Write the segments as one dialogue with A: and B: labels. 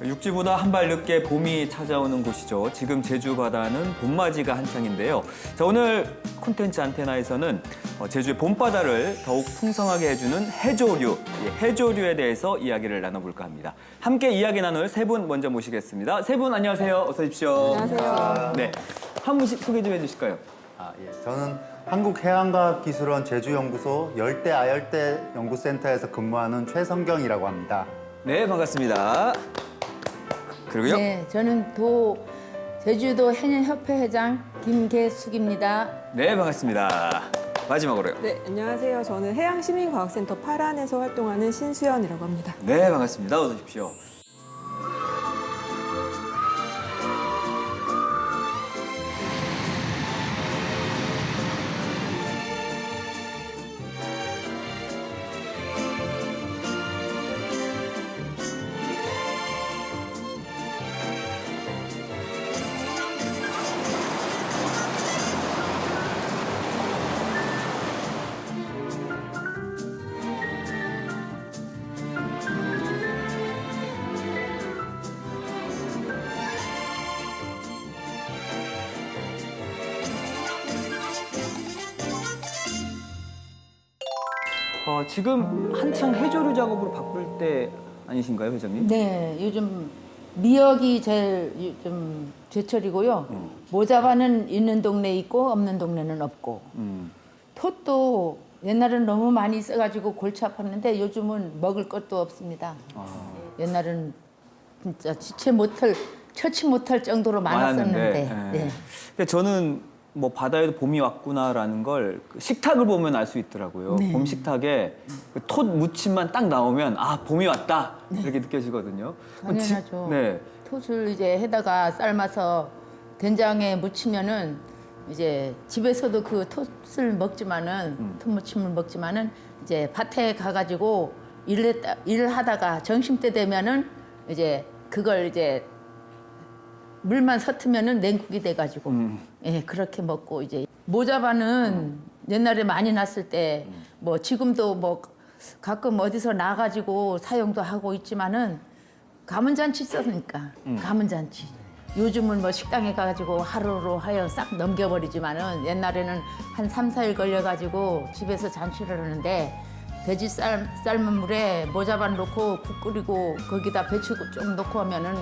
A: 육지보다 한 발 늦게 봄이 찾아오는 곳이죠. 지금 제주 바다는 봄맞이가 한창인데요. 자, 오늘 콘텐츠 안테나에서는 제주의 봄바다를 더욱 풍성하게 해주는 해조류, 해조류에 대해서 이야기를 나눠볼까 합니다. 함께 이야기 나눌 세 분 먼저 모시겠습니다. 세 분 안녕하세요. 어서 오십시오.
B: 안녕하세요.
A: 네, 한 분씩 소개 좀 해주실까요?
C: 예. 저는 한국해양과학기술원 제주연구소 열대 아열대 연구센터에서 근무하는 최성경이라고 합니다.
A: 네, 반갑습니다. 그리고요.
B: 네, 저는 제주도 해녀협회 회장 김계숙입니다.
A: 네, 반갑습니다. 마지막으로요.
D: 네, 안녕하세요. 저는 해양시민과학센터 파란에서 활동하는 신수연이라고 합니다.
A: 네, 반갑습니다. 어서 오십시오. 지금 한창 해조류 작업으로 바쁠 때 아니신가요, 회장님?
B: 네, 요즘 미역이 제일 요즘 제철이고요. 모자반은 있는 동네 있고 없는 동네는 없고. 톳도 옛날에는 너무 많이 있어가지고 골치 아팠는데 요즘은 먹을 것도 없습니다. 옛날에는 진짜 처치 못할 정도로 많았었는데.
A: 많았는데,
B: 네.
A: 근데 저는 뭐 바다에도 봄이 왔구나라는 걸 그 식탁을 보면 알 수 있더라고요.
B: 네.
A: 봄 식탁에 그 톳 무침만 딱 나오면 아, 봄이 왔다 이렇게 느껴지거든요.
B: 당연하죠.
A: 네.
B: 톳을 이제 해다가 삶아서 된장에 무치면은 이제 집에서도 그 톳을 먹지만은 톳무침을 먹지만은 이제 밭에 가가지고 일을 하다가 점심때 되면은 이제 그걸 이제 물만 섞으면은 냉국이 돼가지고 예 그렇게 먹고 이제 모자반은 옛날에 많이 났을 때 뭐 지금도 뭐 가끔 어디서 나가지고 사용도 하고 있지만은 가문잔치 썼으니까 가문잔치. 요즘은 뭐 식당에 가가지고 하루로 하여 싹 넘겨버리지만은 옛날에는 한 3, 4일 걸려가지고 집에서 잔치를 하는데 돼지 삶은 물에 모자반 넣고 국 끓이고 거기다 배추 좀 넣고 하면은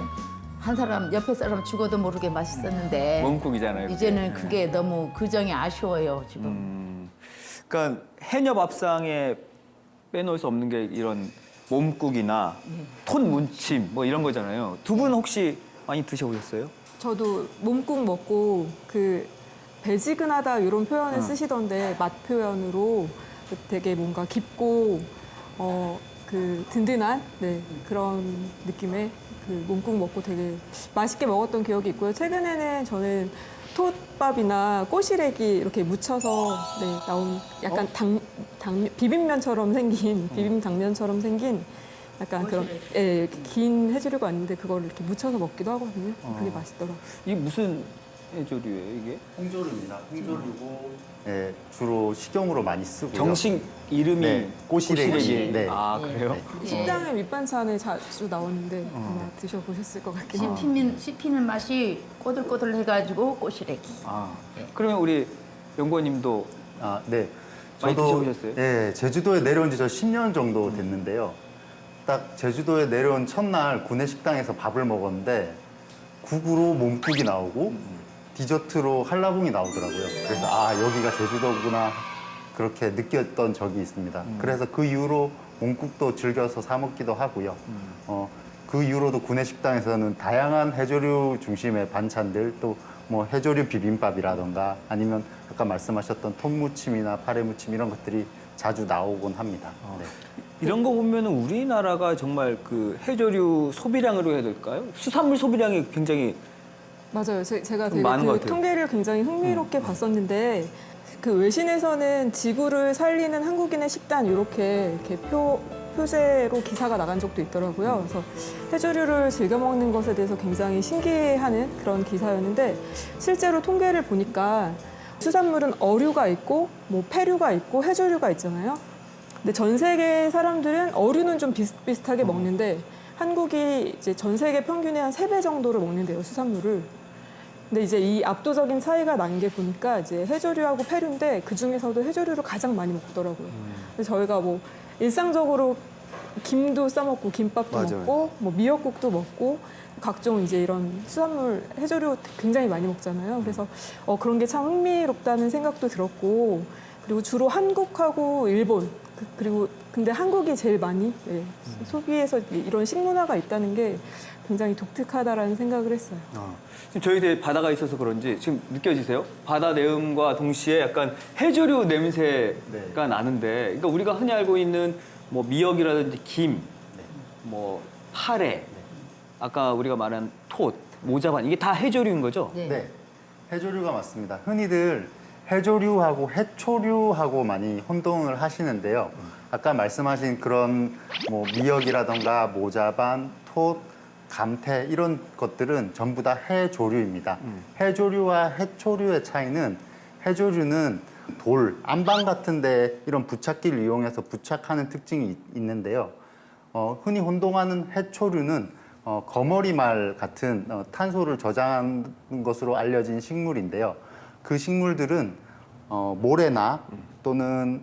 B: 한 사람 옆에 사람 죽어도 모르게 맛있었는데
A: 몸국이잖아요.
B: 이제는 그게 너무 그정이 아쉬워요 지금.
A: 그러니까 해녀 밥상에 빼놓을 수 없는 게 이런 몸국이나 톳 무침 뭐 이런 거잖아요. 두 분 혹시 많이 드셔보셨어요?
D: 저도 몸국 먹고 그 배지근하다 이런 표현을 쓰시던데 맛 표현으로 되게 뭔가 깊고 그 든든한 그런 느낌의 그 몸국 먹고 되게 맛있게 먹었던 기억이 있고요. 최근에는 저는 톳밥이나 꼬시래기 이렇게 묻혀서 나온 약간 비빔면처럼 생긴 비빔당면처럼 생긴 약간 그런 긴 해조류가 있는데 그걸 이렇게 묻혀서 먹기도 하거든요. 그게 맛있더라고요.
A: 이게 무슨 해조류예요, 이게?
C: 홍조류입니다. 홍조류고 주로 식용으로 많이 쓰고요.
A: 정식 이름이
C: 네, 꼬시래기. 네.
A: 아, 그래요?
D: 식당에 밑반찬에 자주 나오는데 아마 드셔보셨을 것 같긴 해요.
B: 씹히는 맛이 꼬들꼬들해가지고 꼬시래기.
A: 그러면 우리 연구원님도
C: 네.
A: 많이 드셔보셨어요?
C: 네, 제주도에 내려온 지 저 10년 정도 됐는데요. 딱 제주도에 내려온 첫날 구내식당에서 밥을 먹었는데 국으로 몸국이 나오고 디저트로 한라봉이 나오더라고요. 그래서 여기가 제주도구나 그렇게 느꼈던 적이 있습니다. 그래서 그 이후로 몸국도 즐겨서 사 먹기도 하고요. 그 이후로도 구내식당에서는 다양한 해조류 중심의 반찬들 또 뭐 해조류 비빔밥이라던가 아니면 아까 말씀하셨던 톳무침이나 파래무침 이런 것들이 자주 나오곤 합니다. 네.
A: 이런 거 보면 우리나라가 정말 그 해조류 소비량으로 해야 될까요? 수산물 소비량이 굉장히
D: 맞아요. 제가 되게
A: 많은 것
D: 그
A: 같아요.
D: 통계를 굉장히 흥미롭게 봤었는데 그 외신에서는 지구를 살리는 한국인의 식단 이렇게 표제로 기사가 나간 적도 있더라고요. 그래서 해조류를 즐겨 먹는 것에 대해서 굉장히 신기해하는 그런 기사였는데 실제로 통계를 보니까 수산물은 어류가 있고 뭐 폐류가 있고 해조류가 있잖아요. 근데 전 세계 사람들은 어류는 좀 비슷비슷하게 먹는데 한국이 이제 전 세계 평균의 한 3배 정도를 먹는데요, 수산물을. 근데 이제 이 압도적인 차이가 난 게 보니까 이제 해조류하고 폐류인데 그 중에서도 해조류를 가장 많이 먹더라고요. 그래서 저희가 뭐 일상적으로 김도 싸먹고 김밥도
A: 맞아요.
D: 먹고 뭐 미역국도 먹고 각종 이제 이런 수산물 해조류 굉장히 많이 먹잖아요. 그래서 그런 게 참 흥미롭다는 생각도 들었고 그리고 주로 한국하고 일본 그리고 근데 한국이 제일 많이 소비에서 이런 식문화가 있다는 게 굉장히 독특하다라는 생각을 했어요.
A: 지금 저희 바다가 있어서 그런지 지금 느껴지세요? 바다 내음과 동시에 약간 해조류 냄새가 나는데, 그러니까 우리가 흔히 알고 있는 뭐 미역이라든지 김, 뭐 파래, 아까 우리가 말한 톳, 모자반 이게 다 해조류인 거죠?
C: 네, 해조류가 맞습니다. 흔히들 해조류하고 해초류하고 많이 혼동을 하시는데요. 아까 말씀하신 그런 뭐 미역이라던가 모자반, 톳, 감태 이런 것들은 전부 다 해조류입니다. 해조류와 해초류의 차이는 해조류는 돌, 안방 같은 데 이런 부착기를 이용해서 부착하는 특징이 있는데요. 흔히 혼동하는 해초류는 거머리말 같은 탄소를 저장하는 것으로 알려진 식물인데요. 그 식물들은 모래나 또는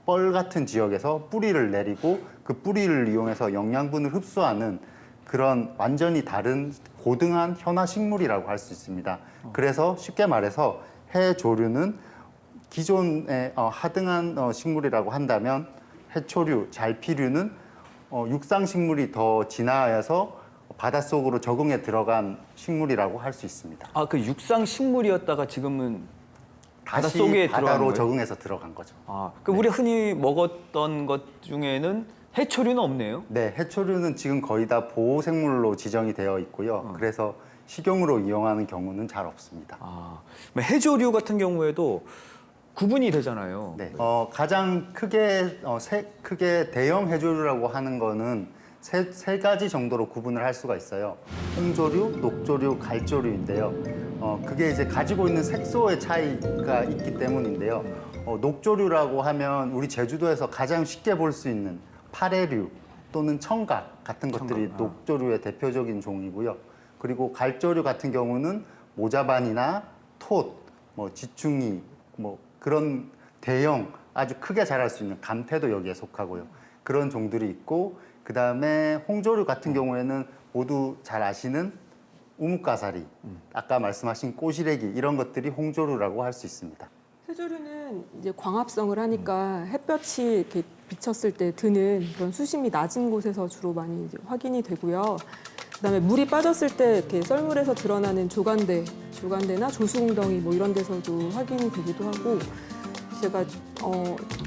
C: 뻘 같은 지역에서 뿌리를 내리고 그 뿌리를 이용해서 영양분을 흡수하는 그런 완전히 다른 고등한 현화 식물이라고 할 수 있습니다. 그래서 쉽게 말해서 해조류는 기존의 하등한 식물이라고 한다면 해초류, 잘피류는 육상 식물이 더 진화하여서 바닷속으로 적응해 들어간 식물이라고 할 수 있습니다.
A: 아, 그 육상 식물이었다가 지금은
C: 다시
A: 바닷속에 들어간
C: 바다로
A: 거예요?
C: 적응해서 들어간 거죠.
A: 아, 그 우리 흔히 먹었던 것 중에는 해초류는 없네요.
C: 네, 해초류는 지금 거의 다 보호생물로 지정이 되어 있고요. 그래서 식용으로 이용하는 경우는 잘 없습니다.
A: 아, 해조류 같은 경우에도 구분이 되잖아요.
C: 네, 가장 크게 대형 해조류라고 하는 거는 세 가지 정도로 구분을 할 수가 있어요. 홍조류, 녹조류, 갈조류인데요. 그게 이제 가지고 있는 색소의 차이가 있기 때문인데요. 녹조류라고 하면 우리 제주도에서 가장 쉽게 볼 수 있는 파래류 또는 청각 같은 것들이 녹조류의 대표적인 종이고요. 그리고 갈조류 같은 경우는 모자반이나 톳, 뭐 지충이, 뭐 그런 대형 아주 크게 자랄 수 있는 감태도 여기에 속하고요. 그런 종들이 있고 그 다음에 홍조류 같은 경우에는 모두 잘 아시는 우뭇가사리, 아까 말씀하신 꼬시래기 이런 것들이 홍조류라고 할 수 있습니다.
D: 해조류는 이제 광합성을 하니까 햇볕이 이렇게 비쳤을 때 드는 그런 수심이 낮은 곳에서 주로 많이 이제 확인이 되고요. 그다음에 물이 빠졌을 때 이렇게 썰물에서 드러나는 조간대나 조수웅덩이 뭐 이런 데서도 확인이 되기도 하고 제가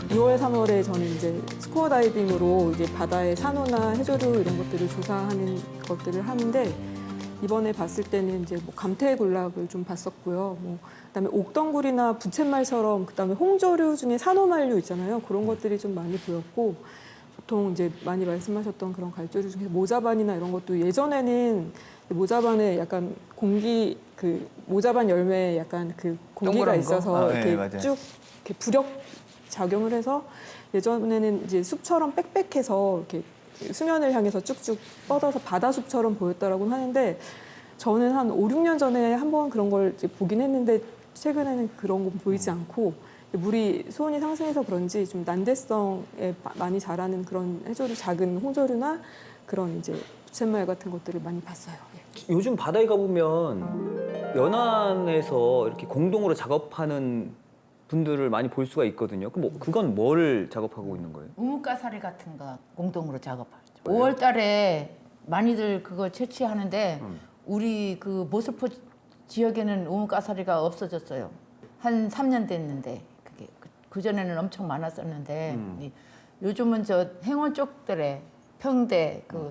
D: 2월, 3월에 저는 이제 스쿠버 다이빙으로 이제 바다의 산호나 해조류 이런 것들을 조사하는 것들을 하는데 이번에 봤을 때는 이제 뭐 감태군락을 좀 봤었고요. 뭐 그다음에 옥덩굴이나 부쳇말처럼 그다음에 홍조류 중에 산호말류 있잖아요. 그런 것들이 좀 많이 보였고 보통 이제 많이 말씀하셨던 그런 갈조류 중에 모자반이나 이런 것도 예전에는 모자반에 약간 그 모자반 열매에 약간 그 공기가
A: 동그란 거?
D: 있어서
A: 네,
D: 이렇게
A: 맞아요.
D: 쭉 이렇게 부력 작용을 해서 예전에는 이제 숲처럼 빽빽해서 이렇게 수면을 향해서 쭉쭉 뻗어서 바다숲처럼 보였다라고는 하는데 저는 한 5, 6년 전에 한번 그런 걸 이제 보긴 했는데 최근에는 그런 거 보이지 않고 물이 수온이 상승해서 그런지 좀 난대성에 많이 자라는 그런 해조류 작은 홍조류나 그런 이제 부쳇말 같은 것들을 많이 봤어요. 예.
A: 요즘 바다에 가보면 연안에서 이렇게 공동으로 작업하는 분들을 많이 볼 수가 있거든요. 그건 뭘 작업하고 있는 거예요?
B: 우뭇가사리 같은 거 공동으로 작업하죠. 5월 달에 많이들 그거 채취하는데 우리 그 모슬포 지역에는 우뭇가사리가 없어졌어요. 한 3년 됐는데 그게 그전에는 엄청 많았었는데 요즘은 저 행원 쪽들에 평대 그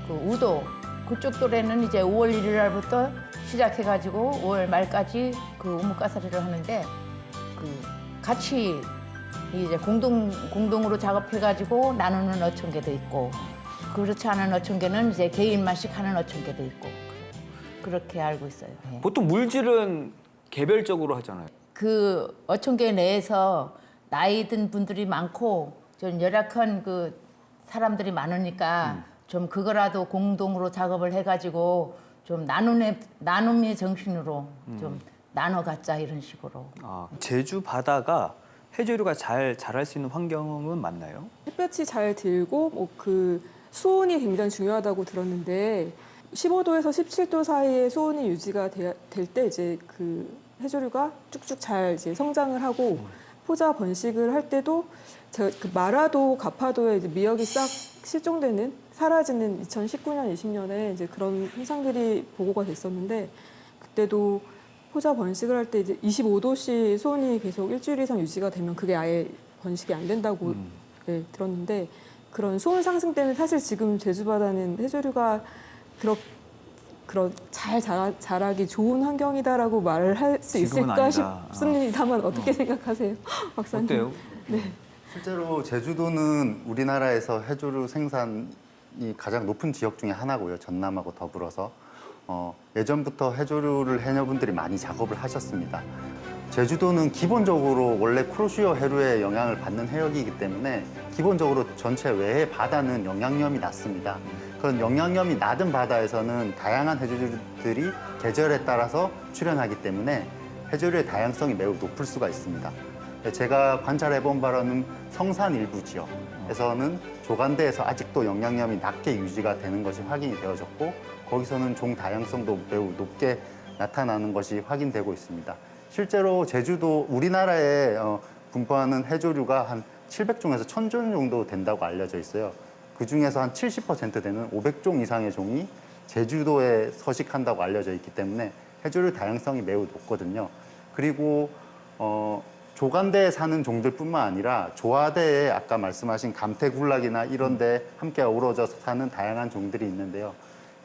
B: 우도 그쪽 또래는 이제 5월 1일 날부터 시작해가지고 5월 말까지 그 우뭇가사리를 하는데 그 같이 이제 공동으로 작업해가지고 나누는 어촌계도 있고 그렇지 않은 어촌계는 이제 개인만씩 하는 어촌계도 있고 그렇게 알고 있어요. 예.
A: 보통 물질은 개별적으로 하잖아요.
B: 그 어촌계 내에서 나이 든 분들이 많고 좀 열악한 그 사람들이 많으니까 좀 그거라도 공동으로 작업을 해가지고 좀 나눔의 정신으로 좀 나눠 갖자 이런 식으로.
A: 제주 바다가 해조류가 잘 자랄 수 있는 환경은 맞나요?
D: 햇볕이 잘 들고 그 수온이 굉장히 중요하다고 들었는데 15도에서 17도 사이에 수온이 유지가 될 때 이제 그 해조류가 쭉쭉 잘 이제 성장을 하고 포자 번식을 할 때도 그 마라도 가파도에 이제 미역이 싹 실종되는 사라지는 2019년 20년에 이제 그런 현상들이 보고가 됐었는데 그때도 포자 번식을 할 때 이제 25도씨 수온이 계속 일주일 이상 유지가 되면 그게 아예 번식이 안 된다고 네, 들었는데 그런 수온 상승 때문에 사실 지금 제주 바다는 해조류가 잘 자라기 좋은 환경이다라고 말을 할 수
A: 지금은
D: 있을까
A: 아니다.
D: 싶습니다만 어떻게 생각하세요, 박사님?
A: 어때요?
D: 네.
C: 실제로 제주도는 우리나라에서 해조류 생산이 가장 높은 지역 중에 하나고요. 전남하고 더불어서 예전부터 해조류를 해녀분들이 많이 작업을 하셨습니다. 제주도는 기본적으로 원래 크로시어 해류의 영향을 받는 해역이기 때문에 기본적으로 전체 외의 바다는 영향염이 낮습니다. 그런 영향염이 낮은 바다에서는 다양한 해조류들이 계절에 따라서 출현하기 때문에 해조류의 다양성이 매우 높을 수가 있습니다. 제가 관찰해본 바로는 성산 일부 지역에서는 조간대에서 아직도 영향염이 낮게 유지가 되는 것이 확인이 되어졌고 거기서는 종 다양성도 매우 높게 나타나는 것이 확인되고 있습니다. 실제로 제주도 우리나라에 분포하는 해조류가 한 700종에서 1000종 정도 된다고 알려져 있어요. 그 중에서 한 70% 되는 500종 이상의 종이 제주도에 서식한다고 알려져 있기 때문에 해조류 다양성이 매우 높거든요. 그리고 조간대에 사는 종들뿐만 아니라 조화대에 아까 말씀하신 감태군락이나 이런 데 함께 어우러져서 사는 다양한 종들이 있는데요.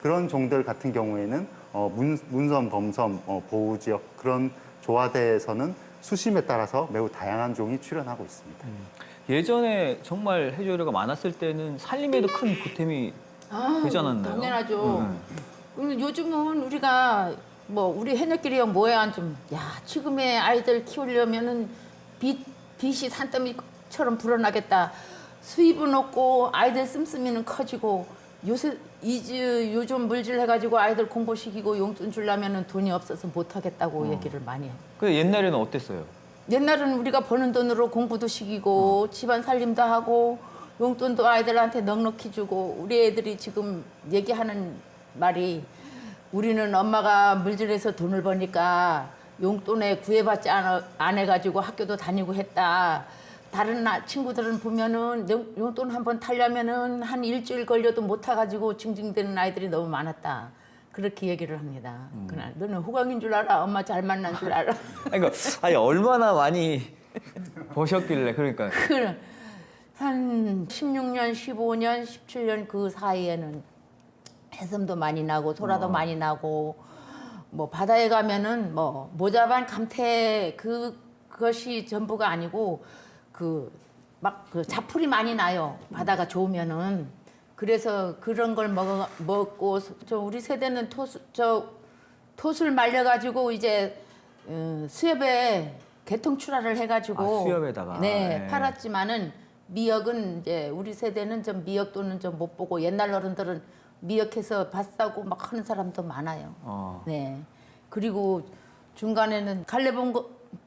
C: 그런 종들 같은 경우에는 문섬, 범섬, 보호지역 그런 조화대에서는 수심에 따라서 매우 다양한 종이 출현하고 있습니다.
A: 예전에 정말 해조류가 많았을 때는 살림에도 큰 보탬이 되지 않았나요?
B: 당연하죠. 요즘은 우리가 우리 해녀끼리 뭐야 좀 지금의 아이들 키우려면은 빚이 산더미처럼 불어나겠다. 수입은 없고 아이들 씀씀이는 커지고 요즘 물질 해가지고 아이들 공부시키고 용돈 주려면은 돈이 없어서 못 하겠다고 얘기를 많이 해요.
A: 그 옛날에는 어땠어요?
B: 옛날에는 우리가 버는 돈으로 공부도 시키고 집안 살림도 하고 용돈도 아이들한테 넉넉히 주고 우리 애들이 지금 얘기하는 말이 우리는 엄마가 물질해서 돈을 버니까 용돈에 구애받지 안 해가지고 학교도 다니고 했다. 다른 친구들은 보면은 용돈 한 번 타려면은 한 일주일 걸려도 못 타가지고 징징대는 아이들이 너무 많았다. 그렇게 얘기를 합니다. 그날 너는 호강인 줄 알아? 엄마 잘 만난 줄 알아?
A: 아니 얼마나 많이 버셨길래 그러니까.
B: 한 16년, 15년, 17년 그 사이에는 해섬도 많이 나고 소라도 많이 나고 바다에 가면은 모자반 감태 그것이 전부가 아니고 그 자풀이 많이 나요. 바다가 좋으면은. 그래서 그런 걸 먹고 우리 세대는 톳을 말려가지고 이제 수협에 개통출하를 해가지고
A: 수협에다가
B: 네, 팔았지만은 미역은 이제 우리 세대는 좀 미역 돈은 좀 못 보고 옛날 어른들은 미역해서 밥 사고 막 하는 사람도 많아요. 네. 그리고 중간에는 갈래봉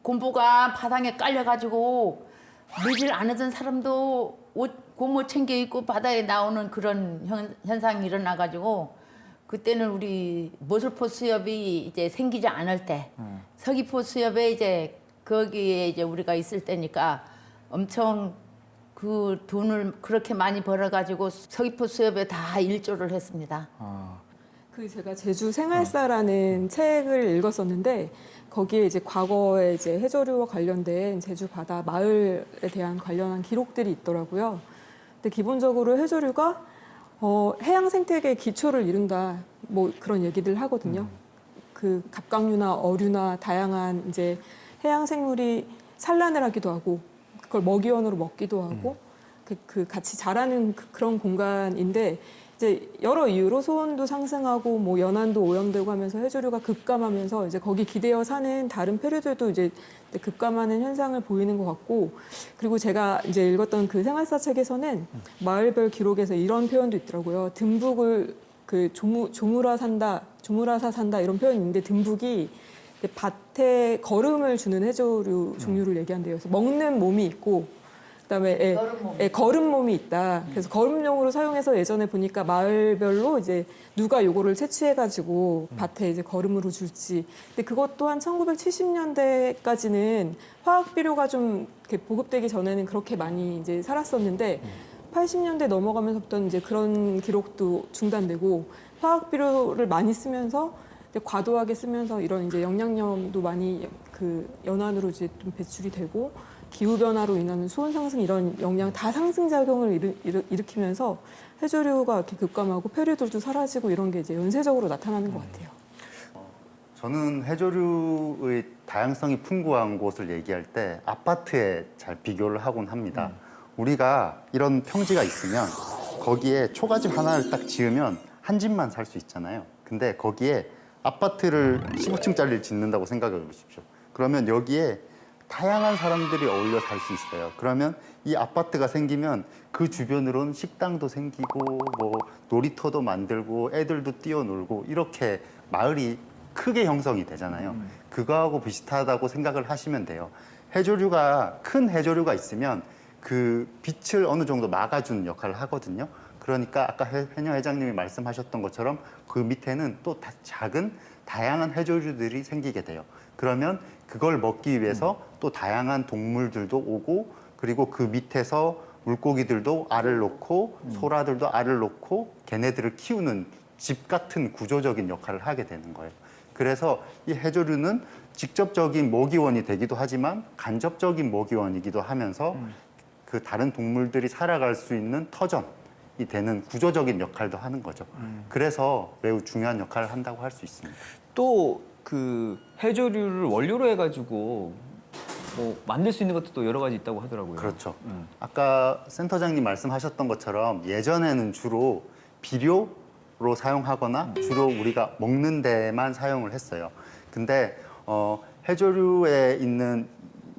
B: 곰보가 바닥에 깔려가지고 물질 안 하던 사람도 고무 챙겨 입고 바다에 나오는 그런 현상이 일어나가지고 그때는 우리 모슬포 수협이 이제 생기지 않을 때 서귀포 수협에 이제 거기에 이제 우리가 있을 때니까 엄청 그 돈을 그렇게 많이 벌어가지고 서귀포 수협에 다 일조를 했습니다.
D: 제가 제주 생활사라는 책을 읽었었는데 거기에 이제 과거에 이제 해조류와 관련된 제주 바다 마을에 대한 관련한 기록들이 있더라고요. 근데 기본적으로 해조류가 해양 생태계의 기초를 이룬다 그런 얘기들 하거든요. 그 갑각류나 어류나 다양한 이제 해양 생물이 산란을 하기도 하고 그걸 먹이원으로 먹기도 하고 그 같이 자라는 그런 공간인데 이제 여러 이유로 소온도 상승하고 뭐 연안도 오염되고 하면서 해조류가 급감하면서 이제 거기 기대어 사는 다른 페류들도 이제 급감하는 현상을 보이는 것 같고, 그리고 제가 이제 읽었던 그 생활사 책에서는 마을별 기록에서 이런 표현도 있더라고요. 듬북을 그 조무라사 산다 이런 표현이 있는데, 듬북이 밭에 거름을 주는 해조류 종류를 얘기한대요. 그래서 먹는 몸이 있고 그다음에 거름 몸이 있다. 그래서 거름용으로 사용해서 예전에 보니까 마을별로 이제 누가 요거를 채취해가지고 밭에 이제 거름으로 줄지. 근데 그것 또한 1970년대까지는 화학 비료가 좀 이렇게 보급되기 전에는 그렇게 많이 이제 살았었는데 80년대 넘어가면서부터는 이제 그런 기록도 중단되고 화학 비료를 많이 쓰면서 이제 과도하게 쓰면서 이런 이제 영양염도 많이 그 연안으로 이제 좀 배출이 되고. 기후 변화로 인한 수온 상승 이런 영양 다 상승 작용을 일으키면서 해조류가 이렇게 급감하고 페류들도 사라지고 이런 게 이제 연쇄적으로 나타나는 것 같아요.
C: 저는 해조류의 다양성이 풍부한 곳을 얘기할 때 아파트에 잘 비교를 하곤 합니다. 우리가 이런 평지가 있으면 거기에 초가집 하나를 딱 지으면 한 집만 살 수 있잖아요. 근데 거기에 아파트를 15층짜리를 짓는다고 생각해 보십시오. 그러면 여기에 다양한 사람들이 어울려 살 수 있어요. 그러면 이 아파트가 생기면 그 주변으로는 식당도 생기고 뭐 놀이터도 만들고 애들도 뛰어놀고 이렇게 마을이 크게 형성이 되잖아요. 그거하고 비슷하다고 생각을 하시면 돼요. 해조류가 큰 해조류가 있으면 그 빛을 어느 정도 막아주는 역할을 하거든요. 그러니까 아까 해녀 회장님이 말씀하셨던 것처럼 그 밑에는 또 작은 다양한 해조류들이 생기게 돼요. 그러면 그걸 먹기 위해서 또 다양한 동물들도 오고, 그리고 그 밑에서 물고기들도 알을 놓고 소라들도 알을 놓고 걔네들을 키우는 집 같은 구조적인 역할을 하게 되는 거예요. 그래서 이 해조류는 직접적인 먹이원이 되기도 하지만 간접적인 먹이원이기도 하면서 그 다른 동물들이 살아갈 수 있는 터전이 되는 구조적인 역할도 하는 거죠. 그래서 매우 중요한 역할을 한다고 할 수 있습니다.
A: 또 그 해조류를 원료로 해가지고 뭐 만들 수 있는 것도 또 여러 가지 있다고 하더라고요.
C: 그렇죠. 아까 센터장님 말씀하셨던 것처럼 예전에는 주로 비료로 사용하거나 주로 우리가 먹는 데만 사용을 했어요. 근데 해조류에 있는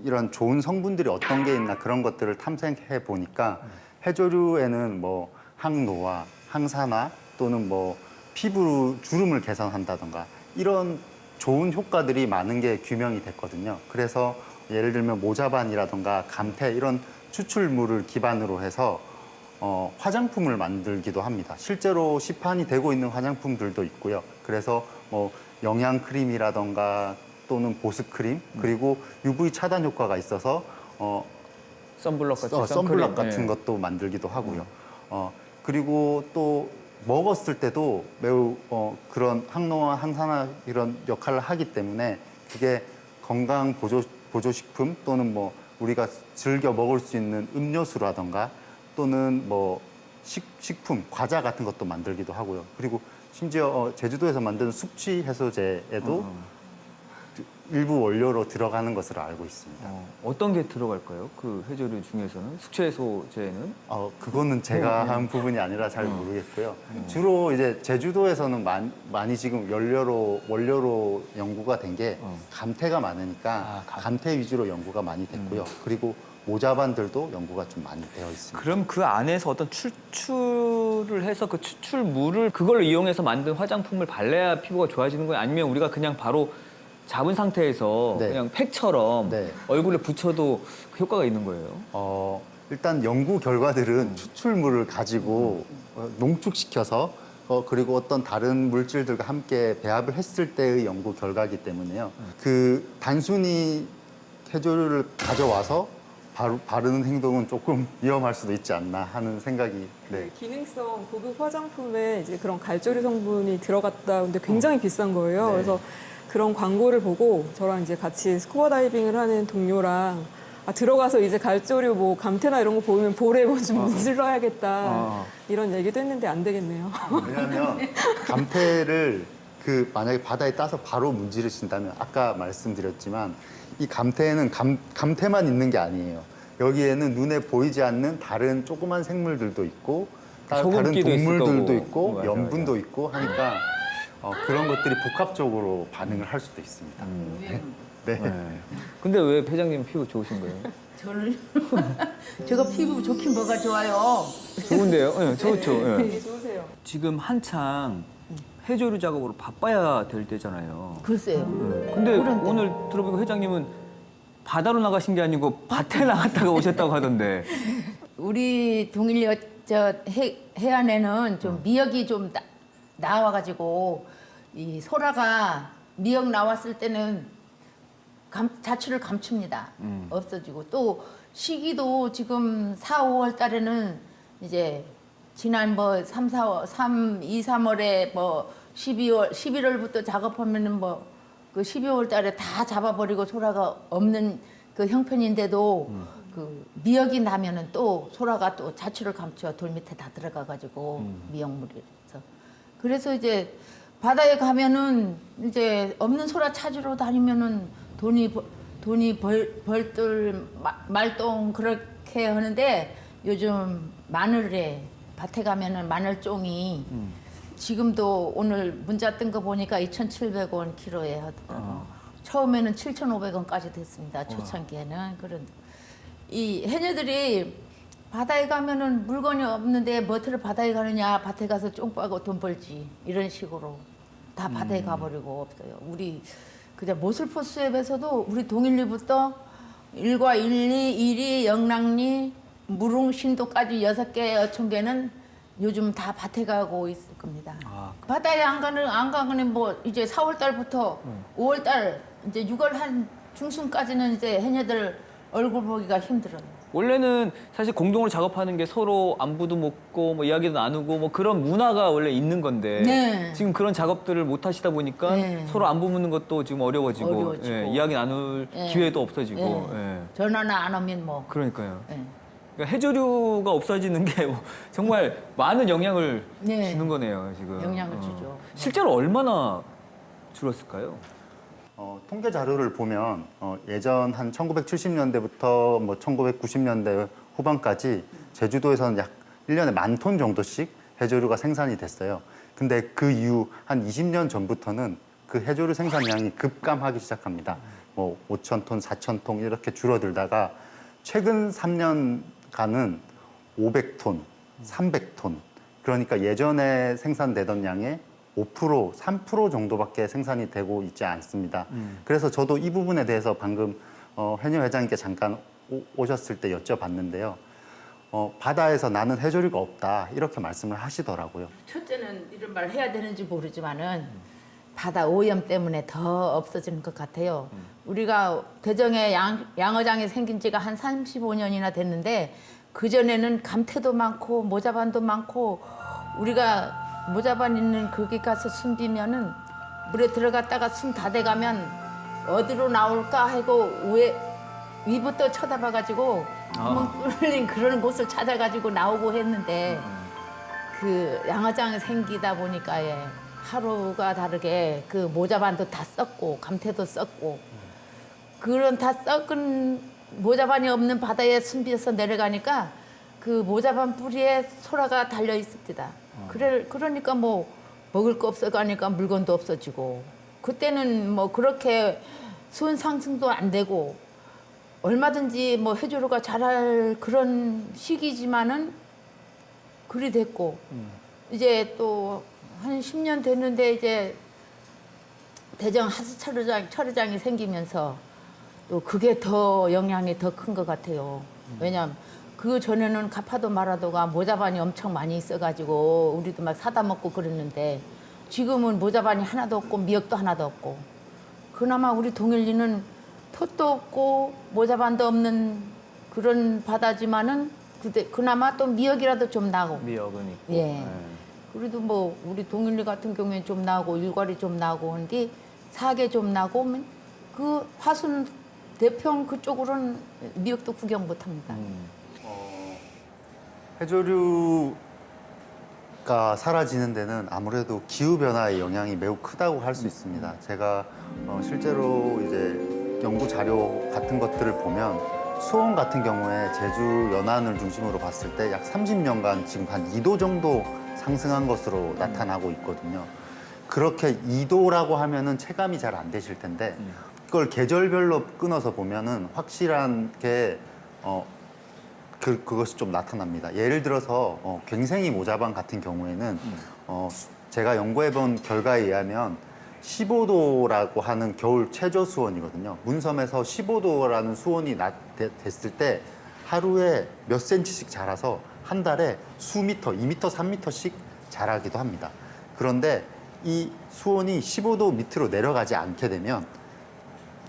C: 이런 좋은 성분들이 어떤 게 있나 그런 것들을 탐색해 보니까 해조류에는 뭐 항노화, 항산화 또는 뭐 피부 주름을 개선한다던가 이런 좋은 효과들이 많은 게 규명이 됐거든요. 그래서 예를 들면 모자반이라던가 감태 이런 추출물을 기반으로 해서 화장품을 만들기도 합니다. 실제로 시판이 되고 있는 화장품들도 있고요. 그래서 뭐 영양 크림이라던가 또는 보습 크림 그리고 UV 차단 효과가 있어서
A: 선블럭 같은
C: 선블럭
A: 선크림.
C: 같은
A: 예.
C: 것도 만들기도 하고요. 그리고 또 먹었을 때도 매우 그런 항노화, 항산화 이런 역할을 하기 때문에 그게 건강 보조식품 또는 뭐 우리가 즐겨 먹을 수 있는 음료수라던가 또는 뭐 식품, 과자 같은 것도 만들기도 하고요. 그리고 심지어 제주도에서 만드는 숙취 해소제에도 일부 원료로 들어가는 것으로 알고 있습니다.
A: 어떤 게 들어갈까요? 그 해조류 중에서는 숙취해소제는?
C: 그거는 제가 한 부분이 아니라 잘 모르겠고요. 주로 이제 제주도에서는 많이 지금 원료로 연구가 된 게 감태가 많으니까 감태 위주로 연구가 많이 됐고요. 그리고 모자반들도 연구가 좀 많이 되어 있습니다.
A: 그럼 그 안에서 어떤 추출을 해서 그 추출물을 그걸 이용해서 만든 화장품을 발라야 피부가 좋아지는 거예요? 아니면 우리가 그냥 바로 잡은 상태에서
C: 네.
A: 그냥 팩처럼
C: 네.
A: 얼굴에 붙여도 그 효과가 있는 거예요?
C: 일단 연구 결과들은 추출물을 가지고 농축시켜서 그리고 어떤 다른 물질들과 함께 배합을 했을 때의 연구 결과이기 때문에요. 그 단순히 해조류를 가져와서 바르는 행동은 조금 위험할 수도 있지 않나 하는 생각이. 네.
D: 기능성 고급 화장품에 이제 그런 갈조류 성분이 들어갔다. 근데 굉장히 비싼 거예요.
C: 네.
D: 그래서 그런 광고를 보고 저랑 이제 같이 스쿠버 다이빙을 하는 동료랑 들어가서 이제 갈조류 뭐 감태나 이런 거 보이면 볼에 뭐 좀 문질러야겠다 이런 얘기도 했는데 안 되겠네요.
C: 왜냐하면 감태를 만약에 바다에 따서 바로 문지르신다면 아까 말씀드렸지만 이 감태에는 감태만 있는 게 아니에요. 여기에는 눈에 보이지 않는 다른 조그만 생물들도 있고 다른
A: 소금기도 있을
C: 동물들도
A: 거고.
C: 있고
A: 맞아,
C: 염분도 있고 하니까 그런 것들이 복합적으로 반응을 할 수도 있습니다. 네.
A: 네. 근데 왜 회장님 피부 좋으신 거예요?
B: 저는 제가 피부 좋긴 뭐가 좋아요.
A: 좋은데요? 네, 좋죠. 네.
D: 좋으세요.
A: 지금 한창 해조류 작업으로 바빠야 될 때잖아요.
B: 글쎄요.
A: 근데
B: 그런데.
A: 오늘 들어보니까 회장님은 바다로 나가신 게 아니고 밭에 나갔다가 오셨다고 하던데.
B: 우리 동일역 저 해안에는 좀 미역이 좀 나와가지고 이 소라가 미역 나왔을 때는 자취를 감춥니다. 없어지고 또 시기도 지금 4, 5월 달에는 이제 지난 뭐 3, 2, 3월에 뭐 12월, 11월부터 작업하면은 뭐 그 12월 달에 다 잡아버리고 소라가 없는 그 형편인데도 그 미역이 나면은 또 소라가 또 자취를 감춰 돌 밑에 다 들어가가지고 미역물이라서 그래서 이제 바다에 가면은 이제 없는 소라 찾으러 다니면은 돈이 벌들 말똥 그렇게 하는데 요즘 마늘에 밭에 가면은 마늘종이 지금도 오늘 문자 뜬 거 보니까 2,700원 키로에 하더라고. 처음에는 7,500원까지 됐습니다. 초창기에는 그런 이 해녀들이 바다에 가면은 물건이 없는데 뭐를 바다에 가느냐 밭에 가서 쫑 빠고 돈 벌지 이런 식으로 다 바다에 가버리고 없어요. 우리 그냥 모슬포 수협에서도 우리 동일리부터 일과 일리, 일이, 영랑리, 무릉신도까지 6개 어촌계는 요즘 다 밭에 가고 있을 겁니다.
A: 아.
B: 바다에 안 가는 뭐 이제 4월 달부터 5월 달 이제 6월 한 중순까지는 이제 해녀들 얼굴 보기가 힘들어요.
A: 원래는 사실 공동으로 작업하는 게 서로 안부도 묻고 뭐 이야기도 나누고 뭐 그런 문화가 원래 있는 건데
B: 네.
A: 지금 그런 작업들을 못 하시다 보니까
B: 네.
A: 서로 안부 묻는 것도 지금 어려워지고,
B: 어려워지고.
A: 예, 이야기 나눌
B: 예.
A: 기회도 없어지고.
B: 예.
A: 예.
B: 전화나 안 오면 뭐.
A: 그러니까요.
B: 예.
A: 그러니까 해조류가 없어지는 게 뭐 정말 많은 영향을
B: 네.
A: 주는 거네요, 지금.
B: 영향을 주죠.
A: 실제로 얼마나 줄었을까요?
C: 통계 자료를 보면 예전 한 1970년대부터 뭐 1990년대 후반까지 제주도에서는 약 1년에 10,000톤 정도씩 해조류가 생산이 됐어요. 근데 그 이후 한 20년 전부터는 그 해조류 생산량이 급감하기 시작합니다. 뭐 5,000톤, 4,000톤 이렇게 줄어들다가 최근 3년간은 500톤, 300톤. 그러니까 예전에 생산되던 양의 5%, 3% 정도밖에 생산이 되고 있지 않습니다. 그래서 저도 이 부분에 대해서 방금 해녀 회장님께 잠깐 오셨을 때 여쭤봤는데요. 바다에서 나는 해조류가 없다 이렇게 말씀을 하시더라고요.
B: 첫째는 이런 말 해야 되는지 모르지만은 바다 오염 때문에 더 없어지는 것 같아요. 우리가 대정에 양어장이 생긴 지가 한 35년이나 됐는데 그전에는 감태도 많고 모자반도 많고 우리가 모자반 있는 거기 가서 숨 비면은 물에 들어갔다가 숨 다 돼가면 어디로 나올까 하고 위부터 쳐다봐가지고 구멍 뚫린 그런 곳을 찾아가지고 나오고 했는데 그 양어장이 생기다 보니까 예, 하루가 다르게 그 모자반도 다 썩고 감태도 썩고 그런 다 썩은 모자반이 없는 바다에 숨비어서 내려가니까 그 모자반 뿌리에 소라가 달려 있습니다. 그러니까 뭐 먹을 거 없어가니까 물건도 없어지고 그때는 뭐 그렇게 수온 상승도 안 되고 얼마든지 뭐 해조류가 자랄 그런 시기지만은 그리 됐고 이제 또 한 10년 됐는데 이제 대정 하수 철회장이 생기면서 또 그게 더 영향이 더 큰 것 같아요. 왜냐면 그 전에는 가파도 마라도가 모자반이 엄청 많이 있어가지고 우리도 막 사다 먹고 그랬는데 지금은 모자반이 하나도 없고 미역도 하나도 없고 그나마 우리 동일리는 톳도 없고 모자반도 없는 그런 바다지만은 그나마 또 미역이라도 좀 나고
A: 미역은 있고.
B: 예.
A: 네.
B: 그래도 뭐 우리 동일리 같은 경우에 좀 나고 일괄이 좀 나고 한데 사계 좀 나고 하면 그 화순 대평 그쪽으로는 미역도 구경 못 합니다.
C: 해조류가 사라지는 데는 아무래도 기후 변화의 영향이 매우 크다고 할 수 있습니다. 제가 실제로 이제 연구 자료 같은 것들을 보면 수온 같은 경우에 제주 연안을 중심으로 봤을 때 약 30년간 지금 한 2도 정도 상승한 것으로 나타나고 있거든요. 그렇게 2도라고 하면은 체감이 잘 안 되실 텐데 그걸 계절별로 끊어서 보면은 확실한 게 그것이 좀 나타납니다. 예를 들어서 괭생이 모자반 같은 경우에는 제가 연구해본 결과에 의하면 15도라고 하는 겨울 최저 수온이거든요. 문섬에서 15도라는 수온이 됐을 때 하루에 몇 센치씩 자라서 한 달에 수미터, 2미터, 3미터씩 자라기도 합니다. 그런데 이 수온이 15도 밑으로 내려가지 않게 되면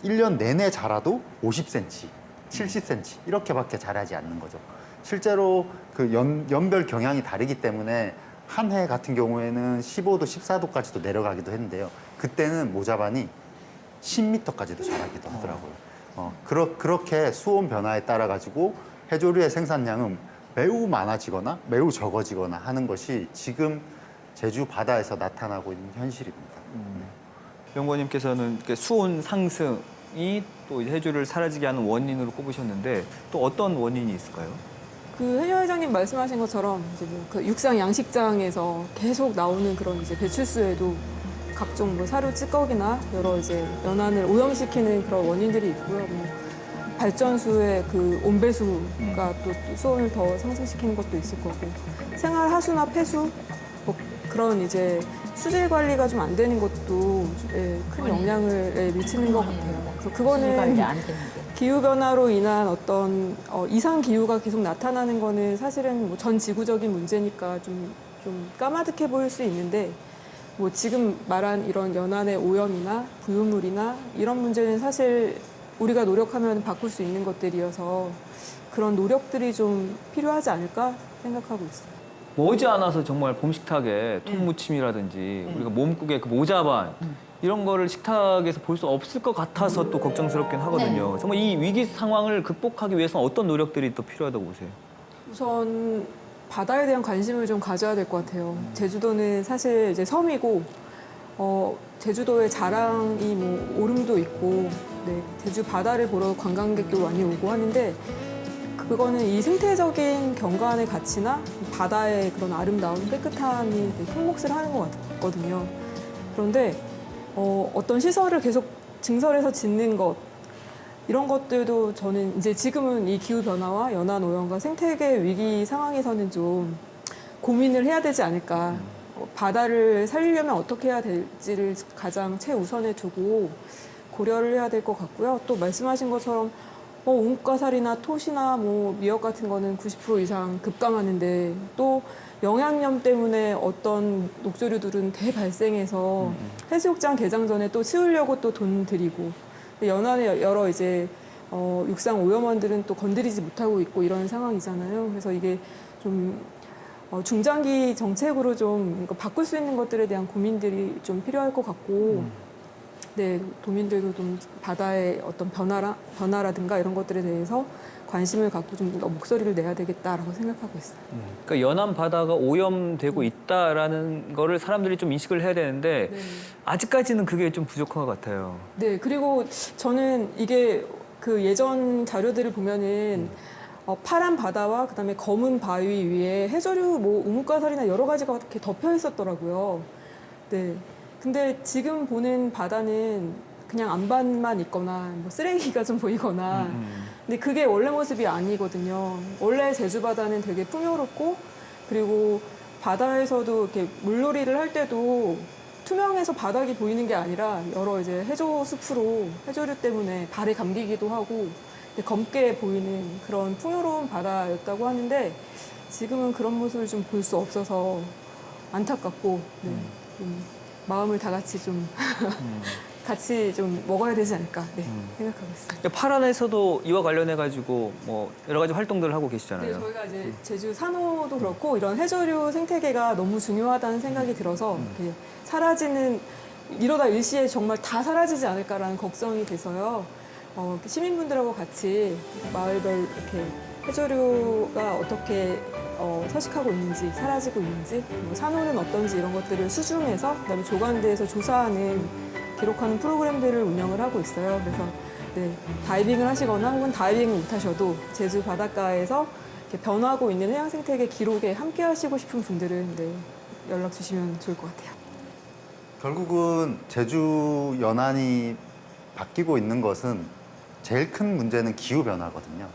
C: 1년 내내 자라도 50cm, 70cm 이렇게밖에 자라지 않는 거죠. 실제로 그 연별 경향이 다르기 때문에 한 해 같은 경우에는 15도, 14도까지도 내려가기도 했는데요. 그때는 모자반이 10m까지도 자라기도 하더라고요. 그렇게 수온 변화에 따라 가지고 해조류의 생산량은 매우 많아지거나 매우 적어지거나 하는 것이 지금 제주 바다에서 나타나고 있는 현실입니다.
A: 연구원님께서는 이렇게 수온 상승이 또 이제 해조를 사라지게 하는 원인으로 꼽으셨는데 또 어떤 원인이 있을까요?
D: 그 해녀 회장님 말씀하신 것처럼 이제 뭐그 육상 양식장에서 계속 나오는 그런 이제 배출수에도 각종 뭐 사료 찌꺼기나 여러 이제 연안을 오염시키는 그런 원인들이 있고요. 뭐 발전수의 그 온배수가 또 수온을 더 상승시키는 것도 있을 거고 생활 하수나 폐수 뭐 그런 이제 수질 관리가 좀 안 되는 것도 큰 영향을 미치는 것 같아요. 그래서 그거는
B: 관리 안 되는데.
D: 기후 변화로 인한 어떤 이상 기후가 계속 나타나는 거는 사실은 뭐 전 지구적인 문제니까 좀 까마득해 보일 수 있는데 뭐 지금 말한 이런 연안의 오염이나 부유물이나 이런 문제는 사실 우리가 노력하면 바꿀 수 있는 것들이어서 그런 노력들이 좀 필요하지 않을까 생각하고 있어요.
A: 머지않아서 정말 봄 식탁에 통무침이라든지 우리가 몸국에 그 모자반 이런 거를 식탁에서 볼 수 없을 것 같아서 또 걱정스럽긴 하거든요. 정말 이 위기 상황을 극복하기 위해서는 어떤 노력들이 또 필요하다고 보세요?
D: 우선 바다에 대한 관심을 좀 가져야 될 것 같아요. 제주도는 사실 이제 섬이고 제주도의 자랑이 뭐 오름도 있고 네, 제주 바다를 보러 관광객도 많이 오고 하는데 그거는 이 생태적인 경관의 가치나 바다의 그런 아름다움, 깨끗함이 되게 큰 몫을 하는 것 같거든요. 그런데 어떤 시설을 계속 증설해서 짓는 것 이런 것들도 저는 이제 지금은 이 기후 변화와 연안 오염과 생태계 위기 상황에서는 좀 고민을 해야 되지 않을까. 바다를 살리려면 어떻게 해야 될지를 가장 최우선에 두고 고려를 해야 될 것 같고요. 또 말씀하신 것처럼 옹가살이나 토시나 뭐 미역 같은 거는 90% 이상 급감하는데 또 영양염 때문에 어떤 녹조류들은 대발생해서 해수욕장 개장 전에 또 치우려고 또 돈 들이고 연안의 여러 이제 육상 오염원들은 또 건드리지 못하고 있고 이런 상황이잖아요. 그래서 이게 좀 중장기 정책으로 좀 바꿀 수 있는 것들에 대한 고민들이 좀 필요할 것 같고 네, 도민들도 좀 바다의 어떤 변화라든가 이런 것들에 대해서 관심을 갖고 좀 더 목소리를 내야 되겠다라고 생각하고 있어요.
A: 그러니까 연안 바다가 오염되고 있다라는 거를 사람들이 좀 인식을 해야 되는데
D: 네.
A: 아직까지는 그게 좀 부족한 것 같아요.
D: 네, 그리고 저는 이게 그 예전 자료들을 보면은 파란 바다와 그다음에 검은 바위 위에 해조류 뭐 우뭇가살이나 여러 가지가 이렇게 덮여 있었더라고요. 네. 근데 지금 보는 바다는 그냥 안반만 있거나 뭐 쓰레기가 좀 보이거나 근데 그게 원래 모습이 아니거든요. 원래 제주 바다는 되게 풍요롭고 그리고 바다에서도 이렇게 물놀이를 할 때도 투명해서 바닥이 보이는 게 아니라 여러 이제 해조 숲으로 해조류 때문에 발에 감기기도 하고 검게 보이는 그런 풍요로운 바다였다고 하는데 지금은 그런 모습을 좀 볼 수 없어서 안타깝고 네, 좀 마음을 다 같이 좀 같이 좀 먹어야 되지 않을까 네, 생각하고 있습니다.
A: 파란에서도 이와 관련해 가지고 뭐 여러 가지 활동들을 하고 계시잖아요.
D: 네, 저희가 이제 제주 산호도 그렇고 이런 해조류 생태계가 너무 중요하다는 생각이 들어서 이렇게 사라지는 이러다 일시에 정말 다 사라지지 않을까라는 걱정이 돼서요. 시민분들하고 같이 마을별 이렇게 해조류가 어떻게 서식하고 있는지 사라지고 있는지 뭐 산호는 어떤지 이런 것들을 수중해서 그다음에 조간대에서 조사하는 기록하는 프로그램들을 운영을 하고 있어요. 그래서 네, 다이빙을 하시거나 혹은 다이빙을 못하셔도 제주 바닷가에서 이렇게 변하고 있는 해양 생태계 기록에 함께 하시고 싶은 분들은 네, 연락 주시면 좋을 것 같아요.
C: 결국은 제주 연안이 바뀌고 있는 것은 제일 큰 문제는 기후 변화거든요.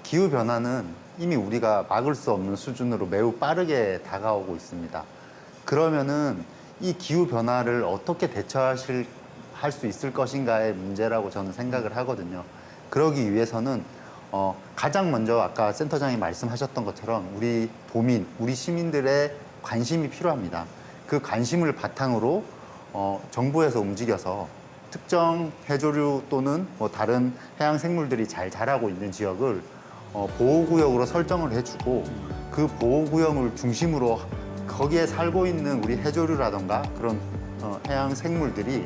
C: 기후 변화는 이미 우리가 막을 수 없는 수준으로 매우 빠르게 다가오고 있습니다. 그러면은 이 기후 변화를 어떻게 할 수 있을 것인가의 문제라고 저는 생각을 하거든요. 그러기 위해서는 가장 먼저 아까 센터장이 말씀하셨던 것처럼 우리 도민, 우리 시민들의 관심이 필요합니다. 그 관심을 바탕으로 정부에서 움직여서 특정 해조류 또는 뭐 다른 해양 생물들이 잘 자라고 있는 지역을 보호구역으로 설정을 해주고 그 보호구역을 중심으로 거기에 살고 있는 우리 해조류라던가 그런 해양 생물들이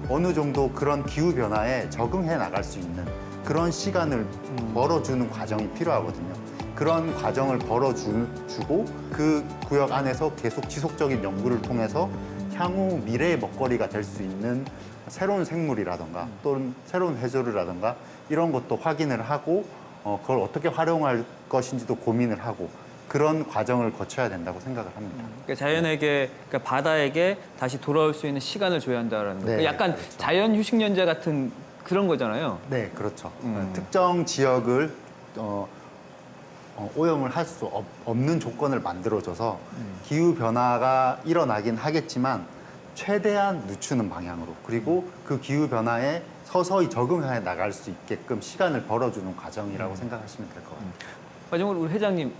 C: 어느 정도 그런 기후 변화에 적응해 나갈 수 있는 그런 시간을 벌어주는 과정이 필요하거든요. 그런 과정을 벌어주고 그 구역 안에서 계속 지속적인 연구를 통해서 향후 미래의 먹거리가 될 수 있는 새로운 생물이라던가 또는 새로운 해조류라던가 이런 것도 확인을 하고 그걸 어떻게 활용할 것인지도 고민을 하고 그런 과정을 거쳐야 된다고 생각을 합니다.
A: 그러니까 자연에게, 그러니까 바다에게 다시 돌아올 수 있는 시간을 줘야 한다는 거.
C: 네,
A: 약간
C: 그렇죠.
A: 자연 휴식연재 같은 그런 거잖아요.
C: 네, 그렇죠. 특정 지역을 오염을 할 수 없는 조건을 만들어줘서 기후 변화가 일어나긴 하겠지만 최대한 늦추는 방향으로 그리고 그 기후 변화에 서서히 적응해 나갈 수 있게끔 시간을 벌어주는 과정이라고 생각하시면 될 것 같아요.
A: 마지막으로 우리 회장님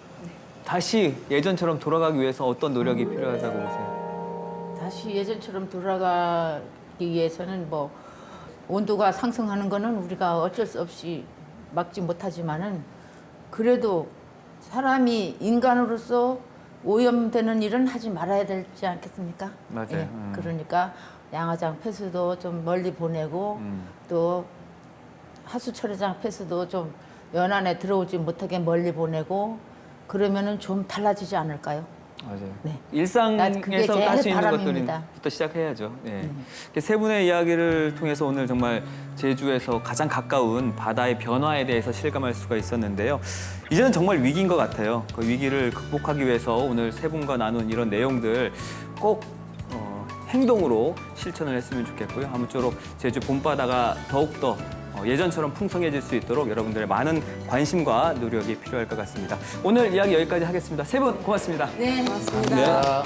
A: 다시 예전처럼 돌아가기 위해서 어떤 노력이 필요하다고 보세요?
B: 다시 예전처럼 돌아가기 위해서는 뭐 온도가 상승하는 거는 우리가 어쩔 수 없이 막지 못하지만은 그래도 사람이 인간으로서 오염되는 일은 하지 말아야 되지 않겠습니까?
A: 맞아요.
B: 예, 그러니까 양화장 폐수도 좀 멀리 보내고 또 하수처리장 폐수도 좀 연안에 들어오지 못하게 멀리 보내고 그러면은 좀 달라지지 않을까요?
A: 맞아요.
B: 네.
A: 일상에서
B: 그게 제일
A: 할 수 있는
B: 바람입니다.
A: 것들부터 시작해야죠. 네. 이렇게 세 분의 이야기를 통해서 오늘 정말 제주에서 가장 가까운 바다의 변화에 대해서 실감할 수가 있었는데요. 이제는 정말 위기인 것 같아요. 그 위기를 극복하기 위해서 오늘 세 분과 나눈 이런 내용들 꼭 행동으로 실천을 했으면 좋겠고요. 아무쪼록 제주 봄바다가 더욱더 예전처럼 풍성해질 수 있도록 여러분들의 많은 관심과 노력이 필요할 것 같습니다. 오늘 이야기 여기까지 하겠습니다. 세 분 고맙습니다.
B: 네.
D: 고맙습니다.
A: 네.
C: 자,